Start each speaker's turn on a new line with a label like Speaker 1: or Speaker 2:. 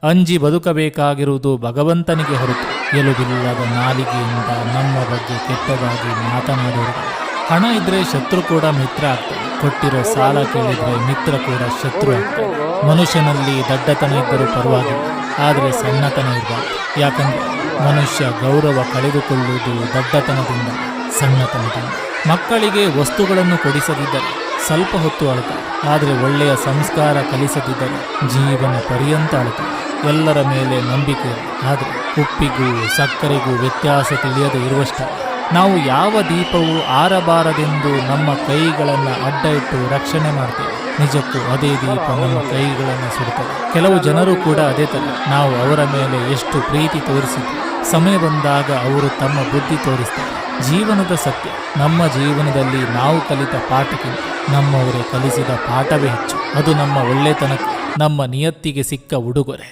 Speaker 1: ಅಂಜಿ ಬದುಕಬೇಕಾಗಿರುವುದು ಭಗವಂತನಿಗೆ ಹೊರತು ಎಲುಬಿಲ್ಲದ ನಾಲಿಗೆಯಿಂದ ನಮ್ಮ ಬಗ್ಗೆ ಕೆಟ್ಟದಾಗಿ ಮಾತನಾಡುವರು. ಹಣ ಇದ್ರೆ ಶತ್ರು ಕೂಡ ಮಿತ್ರ ಆಗ್ತಾನೆ. ಕೊಟ್ಟಿರೋ ಸಾಲ ಕೇಳಿದ್ರೆ ಮಿತ್ರ ಕೂಡ ಶತ್ರು ಆಗ್ತಾನೆ. ಮನುಷ್ಯನಲ್ಲಿ ದಡ್ಡತನ ಇದ್ದರೂ ಪರವಾಗಿಲ್ಲ, ಆದರೆ ಸಣ್ಣತನ ಇರಬಾರ್ದು. ಯಾಕಂದ್ರೆ ಮನುಷ್ಯ ಗೌರವ ಕಳೆದುಕೊಳ್ಳುವುದು ದಡ್ಡತನದಿಂದ, ಸಣ್ಣತನದಿಂದ. ಮಕ್ಕಳಿಗೆ ವಸ್ತುಗಳನ್ನು ಕೊಡಿಸದಿದ್ದರೆ ಸ್ವಲ್ಪ ಹೊತ್ತು ಅಳುತ್ತಾರೆ, ಆದರೆ ಒಳ್ಳೆಯ ಸಂಸ್ಕಾರ ಕಲಿಸದಿದ್ದರೆ ಜೀವನ ಪರ್ಯಂತ ಅಳುತ್ತಾರೆ. ಎಲ್ಲರ ಮೇಲೆ ನಂಬಿಕೆ ಇದೆ, ಆದರೆ ಉಪ್ಪಿಗೂ ಸಕ್ಕರೆಗೂ ವ್ಯತ್ಯಾಸ ತಿಳಿಯದೆ ಇರುವಷ್ಟೇ. ನಾವು ಯಾವ ದೀಪವು ಆರಬಾರದೆಂದು ನಮ್ಮ ಕೈಗಳನ್ನು ಅಡ್ಡ ಇಟ್ಟು ರಕ್ಷಣೆ ಮಾಡ್ತೇವೆ, ನಿಜಕ್ಕೂ ಅದೇ ದೀಪ ನಮ್ಮ ಕೈಗಳನ್ನು ಸುಡುತ್ತದೆ. ಕೆಲವು ಜನರು ಕೂಡ ಅದೇ ಥರ. ನಾವು ಅವರ ಮೇಲೆ ಎಷ್ಟು ಪ್ರೀತಿ ತೋರಿಸಿದ್ವಿ, ಸಮಯ ಬಂದಾಗ ಅವರು ತಮ್ಮ ಬುದ್ಧಿ ತೋರಿಸ್ತಾರೆ. ಜೀವನದ ಸತ್ಯ, ನಮ್ಮ ಜೀವನದಲ್ಲಿ ನಾವು ಕಲಿತ ಪಾಠಕ್ಕಿಂತ ನಮ್ಮವರೇ ಕಲಿಸಿದ ಪಾಠವೇ ಹೆಚ್ಚು. ಅದು ನಮ್ಮ ಒಳ್ಳೆತನಕ್ಕೆ, ನಮ್ಮ ನಿಯತ್ತಿಗೆ ಸಿಕ್ಕ ಉಡುಗೊರೆ.